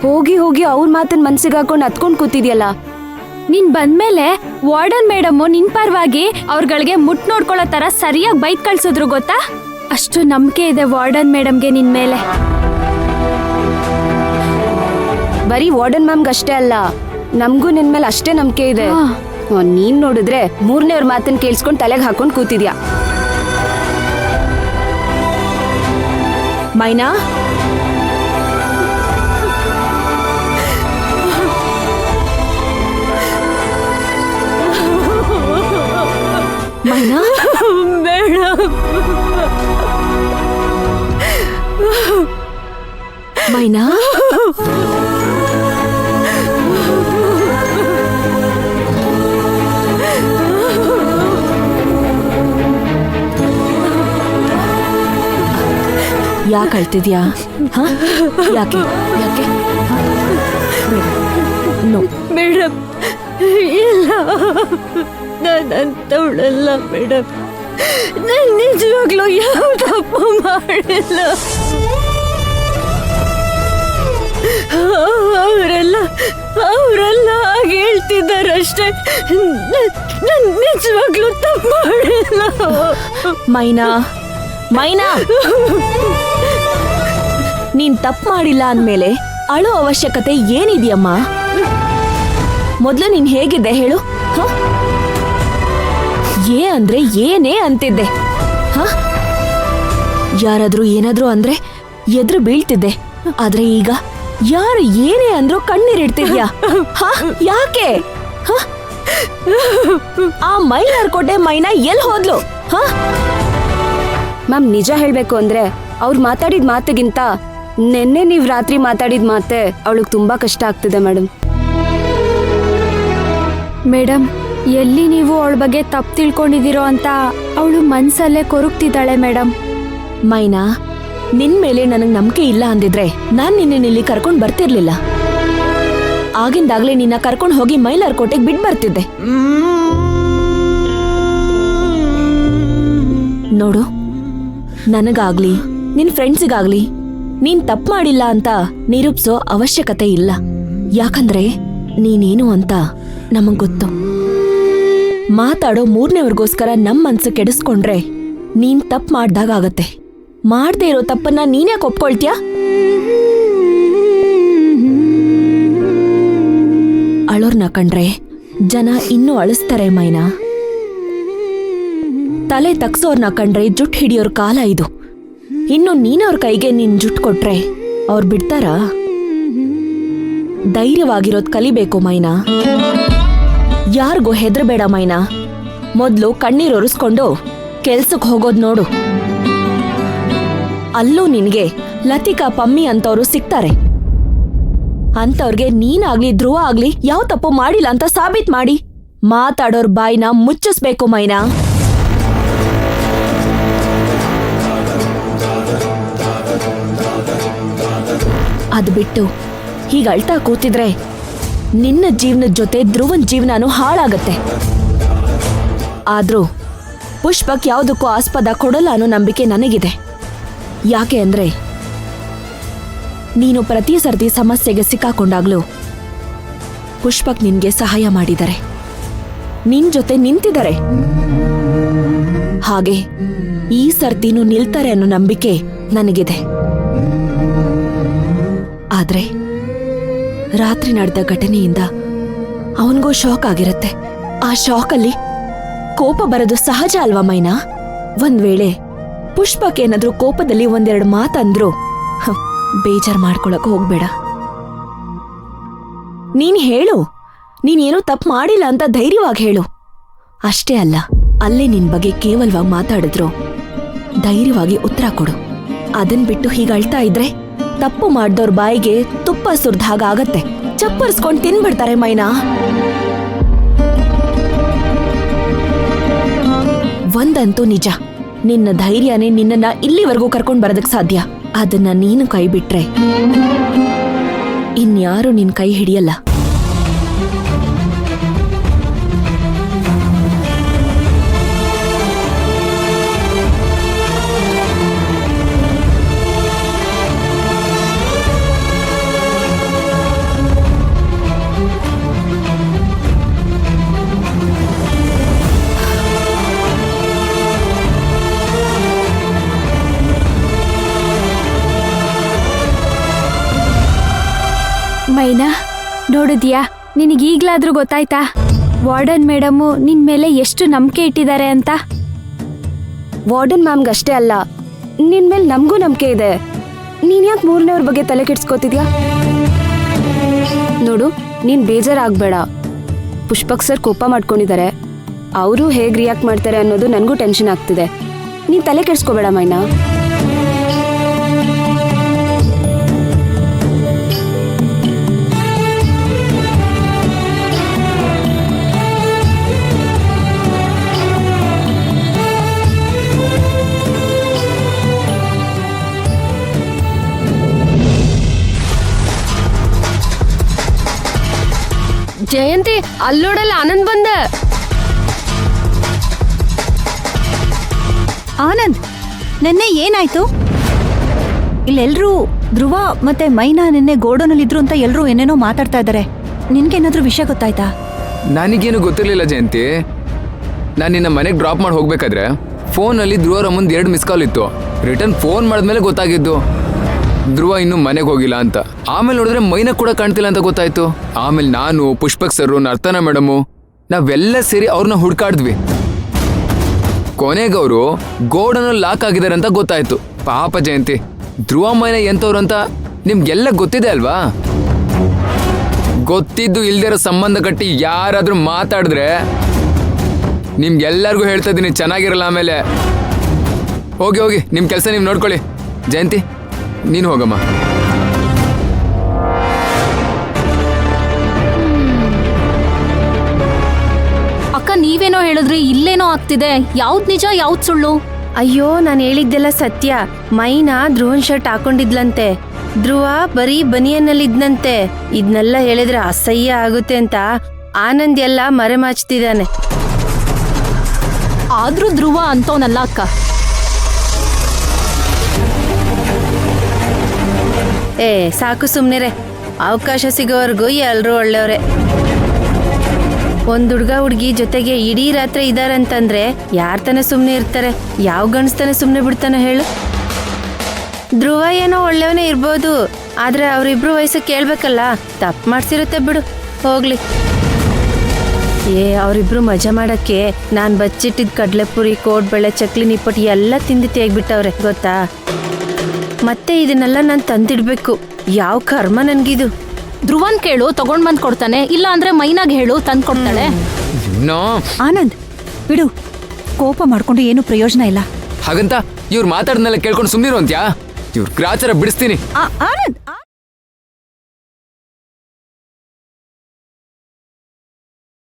ಹೋಗಿ ಹೋಗಿ ಅವ್ರ ಮಾತನ್ ಮನ್ಸಿಗೆ ಹಾಕೊಂಡು ಹತ್ಕೊಂಡ್ ಕೂತಿದ್ಯಲ್ಲ. ನೀನ್ ಬಂದ್ಮೇಲೆ ವಾರ್ಡನ್ ಮೇಡಮ್ ನಿನ್ ಪರವಾಗಿ ಅವ್ರಗಳಿಗೆ ಮುಟ್ ನೋಡ್ಕೊಳ್ಳೋ ತರ ಸರಿಯಾಗಿ ಬೈಕ್ ಕಳ್ಸಿದ್ರು ಗೊತ್ತಾ? ಅಷ್ಟು ನಂಬಿಕೆ ಇದೆ ವಾರ್ಡನ್ ಮೇಡಮ್ಗೆ ನಿನ್ ಮೇಲೆ. ಬರೀ ವಾರ್ಡನ್ ಮ್ಯಾಮ್ಗೆ ಅಷ್ಟೇ ಅಲ್ಲ, ನಮ್ಗೂ ನಿನ್ ಮೇಲೆ ಅಷ್ಟೇ ನಂಬಿಕೆ ಇದೆ. ನೀನ್ ನೋಡಿದ್ರೆ ಮೂರನೇವ್ರ ಮಾತನ್ನ ಕೇಳಿಸ್ಕೊಂಡ್ ತಲೆಗೆ ಹಾಕೊಂಡ್ ಕೂತಿದ್ಯಾ. ಮೈನಾ, ಮೈನಾ, ಮೇಡಮ್, ಮೈನಾ, ಯಾಕೆ ಅಳ್ತಿದ್ಯಾ? ಯಾಕೆ ಯಾಕೆ? ನೋ ಮೇಡಮ್, ಇಲ್ಲ, ನಾನಂತವಳಲ್ಲ ಮೇಡಮ್. ನಾನು ನಿಜವಾಗ್ಲೂ ಯಾವ ತಪ್ಪು ಮಾಡಿಲ್ಲ. ಅವರೆಲ್ಲ ಹಾಗೆ ಹೇಳ್ತಿದ್ದಾರಷ್ಟೇ. ನಾನು ನಿಜವಾಗ್ಲೂ ತಪ್ಪು ಮಾಡಿಲ್ಲ. ಮೈನಾ, ಮೈನಾ, ನೀನ್ ತಪ್ಪು ಮಾಡಿಲ್ಲ ಅಂದ್ಮೇಲೆ ಅಳೋ ಅವಶ್ಯಕತೆ ಏನಿದೆಯಮ್ಮ? ಮೊದ್ಲು ನೀನ್ ಹೇಗಿದ್ದೆ ಹೇಳು? ಅಂದ್ರೆ ಏನೇ ಅಂತಿದ್ದೆ. ಯಾರಾದ್ರೂ ಏನಾದ್ರೂ ಅಂದ್ರೆ ಎದುರು ಬೀಳ್ತಿದ್ದೆ. ಆದ್ರೆ ಈಗ ಯಾರು ಏನೇ ಅಂದ್ರೂ ಕಣ್ಣೀರಿಡ್ತಿದ್ಯಾ? ಯಾಕೆ? ಆ ಮೈಲಾರ್ಕೋಟೆ ಮೈನಾ ಎಲ್ಲಿ ಹೋದ್ಲು? ಮ್ಯಾಮ್, ನಿಜ ಹೇಳ್ಬೇಕು ಅಂದ್ರೆ ಅವ್ರು ಮಾತಾಡಿದ ಮಾತಿಗಿಂತ ನೆನ್ನೆ ನೀವ್ ರಾತ್ರಿ ಮಾತಾಡಿದ ಮಾತೆ ಅವಳಿಗೆ ತುಂಬಾ ಕಷ್ಟ ಆಗ್ತಿದೆ ಮೇಡಮ್. ಮೇಡಮ್, ಎಲ್ಲಿ ನೀವು ಅವಳ ಬಗ್ಗೆ ತಪ್ಪು ತಿಳ್ಕೊಂಡಿದ್ದೀರೋ ಅಂತ ಅವಳು ಮನ್ಸಲ್ಲೇ ಕೊರಗ್ತಿದ್ದಾಳೆ ಮೇಡಮ್. ಮೈನಾ, ನಿನ್ ಮೇಲೆ ನನಗ್ ನಂಬಿಕೆ ಇಲ್ಲ ಅಂದಿದ್ರೆ ನಾನ್ ನಿನ್ನಲ್ಲಿ ಕರ್ಕೊಂಡ್ ಬರ್ತಿರ್ಲಿಲ್ಲ. ಆಗಿಂದಾಗ್ಲೇ ನಿನ್ನ ಕರ್ಕೊಂಡ್ ಹೋಗಿ ಮೈಲಾರ್ಕೋಟೆಗೆ ಬಿಟ್ ಬರ್ತಿದ್ದೆ. ನೋಡು, ನನಗಾಗ್ಲಿ ನಿನ್ ಫ್ರೆಂಡ್ಸಿಗಾಗ್ಲಿ ನೀನ್ ತಪ್ಪು ಮಾಡಿಲ್ಲ ಅಂತ ನಿರೂಪಿಸೋ ಅವಶ್ಯಕತೆ ಇಲ್ಲ. ಯಾಕಂದ್ರೆ ನೀನೇನು ಅಂತ ನಮಗ್ ಗೊತ್ತು. ಮಾತಾಡೋ ಮೂರನೇವರ್ಗೋಸ್ಕರ ನಮ್ ಮನ್ಸು ಕೆಡಿಸ್ಕೊಂಡ್ರೆ ನೀನ್ ತಪ್ಪು ಮಾಡ್ದಾಗತ್ತೆ. ಮಾಡ್ದೇ ಇರೋ ತಪ್ಪನ್ನ ನೀನ್ಯಾಕೆ ಒಪ್ಕೊಳ್ತ್ಯಾ? ಅಳೋರ್ನ ಕಂಡ್ರೆ ಜನ ಇನ್ನೂ ಅಳಿಸ್ತಾರೆ ಮೈನಾ. ತಲೆ ತಗ್ಸೋರ್ನ ಕಂಡ್ರೆ ಜುಟ್ ಹಿಡಿಯೋರ್ ಕಾಲ ಇದು. ಇನ್ನು ನೀನವ್ರ ಕೈಗೆ ನಿನ್ ಜುಟ್ ಕೊಟ್ರೆ ಅವ್ರು ಬಿಡ್ತಾರಾ? ಧೈರ್ಯವಾಗಿರೋದ್ ಕಲಿಬೇಕು ಮೈನಾ. ಯಾರಿಗೂ ಹೆದರ್ಬೇಡ ಮೈನಾ. ಮೊದ್ಲು ಕಣ್ಣೀರ್ ಒರೆಸ್ಕೊಂಡು ಕೆಲ್ಸಕ್ ಹೋಗೋದ್ ನೋಡು. ಅಲ್ಲೂ ನಿನ್ಗೆ ಲತಿಕಾ, ಪಮ್ಮಿ ಅಂತವ್ರು ಸಿಗ್ತಾರೆ. ಅಂತವ್ರಿಗೆ ನೀನಾಗ್ಲಿ ಧ್ರುವ ಆಗ್ಲಿ ಯಾವ ತಪ್ಪು ಮಾಡಿಲ್ಲ ಅಂತ ಸಾಬೀತ್ ಮಾಡಿ ಮಾತಾಡೋರ್ ಬಾಯಿನ ಮುಚ್ಚಿಸ್ಬೇಕು ಮೈನಾ. ಅದ್ ಬಿಟ್ಟು ಹೀಗ ಅಳ್ತಾ ಕೂತಿದ್ರೆ ನಿನ್ನ ಜೀವನದ ಜೊತೆ ಧ್ರುವನ್ ಜೀವನನೂ ಹಾಳಾಗತ್ತೆ. ಆದ್ರೂ ಪುಷ್ಪಕ್ ಯಾವುದಕ್ಕೂ ಆಸ್ಪದ ಕೊಡಲ್ಲ ಅನ್ನೋ ನಂಬಿಕೆ ನನಗಿದೆ. ಯಾಕೆ ಅಂದ್ರೆ ನೀನು ಪ್ರತಿ ಸರ್ತಿ ಸಮಸ್ಯೆಗೆ ಸಿಕ್ಕಾಕೊಂಡಾಗ್ಲೂ ಪುಷ್ಪಕ್ ನಿನ್ಗೆ ಸಹಾಯ ಮಾಡಿದ್ದಾರೆ, ನಿನ್ ಜೊತೆ ನಿಂತಿದ್ದಾರೆ. ಹಾಗೆ ಈ ಸರ್ತಿನೂ ನಿಲ್ತಾರೆ ಅನ್ನೋ ನಂಬಿಕೆ ನನಗಿದೆ. ಆದ್ರೆ ರಾತ್ರಿ ನಡೆದ ಘಟನೆಯಿಂದ ಅವನಿಗೂ ಶಾಕ್ ಆಗಿರತ್ತೆ. ಆ ಶಾಕಲ್ಲಿ ಕೋಪ ಬರೋದು ಸಹಜ ಅಲ್ವಾ ಮೈನಾ? ಒಂದ್ ವೇಳೆ ಪುಷ್ಪಕ್ ಏನಾದ್ರೂ ಕೋಪದಲ್ಲಿ ಒಂದೆರಡು ಮಾತಂದ್ರು ಬೇಜಾರ್ ಮಾಡ್ಕೊಳಕ್ ಹೋಗ್ಬೇಡ. ನೀನ್ ಹೇಳು, ನೀನೇನೋ ತಪ್ಪು ಮಾಡಿಲ್ಲ ಅಂತ ಧೈರ್ಯವಾಗಿ ಹೇಳು. ಅಷ್ಟೇ ಅಲ್ಲ, ಅಲ್ಲೇ ನಿನ್ ಬಗ್ಗೆ ಕೇವಲವಾಗಿ ಮಾತಾಡಿದ್ರು ಧೈರ್ಯವಾಗಿ ಉತ್ತರ ಕೊಡು. ಅದನ್ ಬಿಟ್ಟು ಹೀಗ ಅಳ್ತಾ ಇದ್ರೆ ತಪ್ಪು ಮಾಡ್ದವ್ರ ಬಾಯಿಗೆ ತುಪ್ಪ ಸುರ್ದ ಹಾಗಾಗತ್ತೆ. ಚಪ್ಪರ್ಸ್ಕೊಂಡ್ ತಿನ್ಬಿಡ್ತಾರೆ ಮೈನಾ. ಒಂದಂತೂ ನಿಜ, ನಿನ್ನ ಧೈರ್ಯನೇ ನಿನ್ನನ್ನ ಇಲ್ಲಿವರೆಗೂ ಕರ್ಕೊಂಡ್ ಬರೋದಕ್ ಸಾಧ್ಯ. ಅದನ್ನ ನೀನು ಕೈ ಬಿಟ್ರೆ ಇನ್ಯಾರು ನಿನ್ ಕೈ ಹಿಡಿಯಲ್ಲ. ಮೈನಾ ನೋಡಿದ್ಯಾ, ನಿನಗೀಗ್ಲಾದ್ರೂ ಗೊತ್ತಾಯ್ತಾ ವಾರ್ಡನ್ ಮೇಡಮು ನಿನ್ ಮೇಲೆ ಎಷ್ಟು ನಂಬಿಕೆ ಇಟ್ಟಿದ್ದಾರೆ ಅಂತ? ವಾರ್ಡನ್ ಮ್ಯಾಮ್ಗೆ ಅಷ್ಟೇ ಅಲ್ಲ, ನಿನ್ ಮೇಲೆ ನಮಗೂ ನಂಬಿಕೆ ಇದೆ. ನೀನ್ ಯಾಕೆ ಮೂರನೇವ್ರ ಬಗ್ಗೆ ತಲೆ ಕೆಡ್ಸ್ಕೊತಿದ್ಯಾ? ನೋಡು, ನೀನ್ ಬೇಜಾರಾಗ್ಬೇಡ. ಪುಷ್ಪಕ್ ಸರ್ ಕೋಪ ಮಾಡ್ಕೊಂಡಿದ್ದಾರೆ. ಅವರು ಹೇಗ್ ರಿಯಾಕ್ಟ್ ಮಾಡ್ತಾರೆ ಅನ್ನೋದು ನನಗೂ ಟೆನ್ಷನ್ ಆಗ್ತಿದೆ. ನೀನ್ ತಲೆ ಕೆಡ್ಸ್ಕೋಬೇಡ ಮೈನಾ. ಜಯಂತಿ, ಅಲ್ಲೋಡಲ್ಲ ಆನಂದ್ ಬಂದ. ಆನಂದ್, ನಿನ್ನೆ ಏನಾಯ್ತು? ಇಲ್ಲೆಲ್ರೂ ಧ್ರುವ ಮತ್ತೆ ಮೈನಾ ನಿನ್ನೆ ಗೋಡೌನಲ್ಲಿದ್ರು ಅಂತ ಎಲ್ರೂ ಏನೇನೋ ಮಾತಾಡ್ತಾ ಇದ್ದಾರೆ. ನಿನ್ಗೇನಾದ್ರೂ ವಿಷಯ ಗೊತ್ತಾಯ್ತಾ? ನನಗೇನು ಗೊತ್ತಿರಲಿಲ್ಲ ಜಯಂತಿ. ನಾನು ನಿನ್ನ ಮನೆಗೆ ಡ್ರಾಪ್ ಮಾಡಿ ಹೋಗ್ಬೇಕಾದ್ರೆ ಫೋನಲ್ಲಿ ಧ್ರುವ ರಮ್ಮಂದು 2 ಮಿಸ್ ಕಾಲ್ ಇತ್ತು. ರಿಟರ್ನ್ ಫೋನ್ ಮಾಡಿದ್ಮೇಲೆ ಗೊತ್ತಾಗಿದ್ದು ಧ್ರುವ ಇನ್ನೂ ಮನೆಗೆ ಹೋಗಿಲ್ಲ ಅಂತ. ಆಮೇಲೆ ನೋಡಿದ್ರೆ ಮೈನಾ ಕೂಡ ಕಾಣ್ತಿಲ್ಲ ಅಂತ ಗೊತ್ತಾಯ್ತು. ಆಮೇಲೆ ನಾನು, ಪುಷ್ಪಕ್ ಸರ್, ನರ್ತನ ಮೇಡಮು ನಾವೆಲ್ಲ ಸೇರಿ ಅವ್ರನ್ನ ಹುಡ್ಕಾಡಿದ್ವಿ. ಕೊನೆಗವರು ಗೋಡನಲ್ಲಿ ಲಾಕ್ ಆಗಿದ್ದಾರೆ ಅಂತ ಗೊತ್ತಾಯ್ತು. ಪಾಪ ಜಯಂತಿ, ಧ್ರುವ ಮೈನಾ ಎಂತವ್ರು ಅಂತ ನಿಮ್ಗೆಲ್ಲ ಗೊತ್ತಿದೆ ಅಲ್ವಾ? ಗೊತ್ತಿದ್ದು ಇಲ್ದಿರೋ ಸಂಬಂಧ ಕಟ್ಟಿ ಯಾರಾದ್ರೂ ಮಾತಾಡಿದ್ರೆ ನಿಮ್ಗೆಲ್ಲರಿಗೂ ಹೇಳ್ತಾ ಇದ್ದೀನಿ, ಚೆನ್ನಾಗಿರಲ್ಲ. ಆಮೇಲೆ ಹೋಗಿ ಹೋಗಿ ನಿಮ್ಮ ಕೆಲಸ ನೀವು ನೋಡ್ಕೊಳ್ಳಿ. ಜಯಂತಿ, ನೀನು ಹೋಗಮ್ಮ. ಅಕ್ಕ, ನೀವೇನೋ ಹೇಳಿದ್ರಿ, ಇಲ್ಲೇನೋ ಆಗ್ತಿದೆ. ಯಾವ್ದ್ ನಿಜ ಯಾವ್ದ್ ಸುಳ್ಳು? ಅಯ್ಯೋ, ನಾನು ಹೇಳಿದ್ದೆಲ್ಲ ಸತ್ಯ. ಮೈನಾ ಧ್ರುವನ್ ಶರ್ಟ್ ಹಾಕೊಂಡಿದ್ಲಂತೆ, ಧ್ರುವ ಬರೀ ಬನಿಯನ್ನಲ್ಲಿದ್ನಂತೆ. ಇದನ್ನೆಲ್ಲ ಹೇಳಿದ್ರೆ ಅಸಹ್ಯ ಆಗುತ್ತೆ ಅಂತ ಆನಂದ್ ಎಲ್ಲ ಮರೆಮಾಚ್ತಿದ್ದಾನೆ. ಆದ್ರೂ ಧ್ರುವ ಅಂತವನಲ್ಲ ಅಕ್ಕ. ಏ ಸಾಕು ಸುಮ್ನಿರೆ. ಅವಕಾಶ ಸಿಗೋವರೆಗೂ ಎಲ್ರೂ ಒಳ್ಳೆಯವ್ರೆ. ಒಂದ್ ಹುಡ್ಗ ಹುಡ್ಗಿ ಜೊತೆಗೆ ಇಡೀ ರಾತ್ರಿ ಇದಾರಂತಂದ್ರೆ ಯಾರ್ ತಾನೆ ಸುಮ್ನೆ ಇರ್ತಾರೆ? ಯಾವ ಗಂಡಸ್ತಾನೆ ಸುಮ್ನೆ ಬಿಡ್ತಾನೆ ಹೇಳು? ಧ್ರುವ ಏನೋ ಒಳ್ಳೆಯವನೇ ಇರ್ಬೋದು, ಆದ್ರೆ ಅವ್ರಿಬ್ರು ವಯಸ್ಸು ಕೇಳ್ಬೇಕಲ್ಲ. ತಪ್ಪು ಮಾಡ್ಸಿರುತ್ತೆ ಬಿಡು, ಹೋಗ್ಲಿ. ಅವರಿಬ್ರು ಮಜಾ ಮಾಡಕ್ಕೆ ನಾನ್ ಬಚ್ಚಿಟ್ಟಿದ್ ಕಡ್ಲೆಪುರಿ, ಕೋಡ್ಬೆಳೆ, ಚಕ್ಲಿ, ನಿಪ್ಪಟ್ಟು ಎಲ್ಲ ತಿಂದು ತೆಗ್ಬಿಟ್ಟವ್ರೆ ಗೊತ್ತಾ? ಮತ್ತೆ ಇದನ್ನೆಲ್ಲ ನಾನು ತಂದಿಡ್ಬೇಕು. ಯಾವ ಕರ್ಮ ನನ್ಗಿದು. ಧ್ರುವನ್ ಕೇಳು, ತಗೊಂಡ್ ಬಂದ್ ಕೊಡ್ತಾನೆ. ಇಲ್ಲ ಅಂದ್ರೆ ಮೈನಾಗ್ ಹೇಳು, ತಂದ್ ಕೊಡ್ತಾಳೆ. ಆನಂದ್, ಬಿಡು, ಕೋಪ ಮಾಡ್ಕೊಂಡು ಏನು ಪ್ರಯೋಜನ ಇಲ್ಲ. ಹಾಗಂತ ಇವ್ರು ಮಾತಾಡ್ದನ್ನೆಲ್ಲ ಕೇಳ್ಕೊಂಡು ಸುಮ್ಮನಿರು ಅಂತ್ಯಾ? ಇವ್ರ ಗ್ರಾಚಾರ ಬಿಡಿಸ್ತೀನಿ. ಆನಂದ್,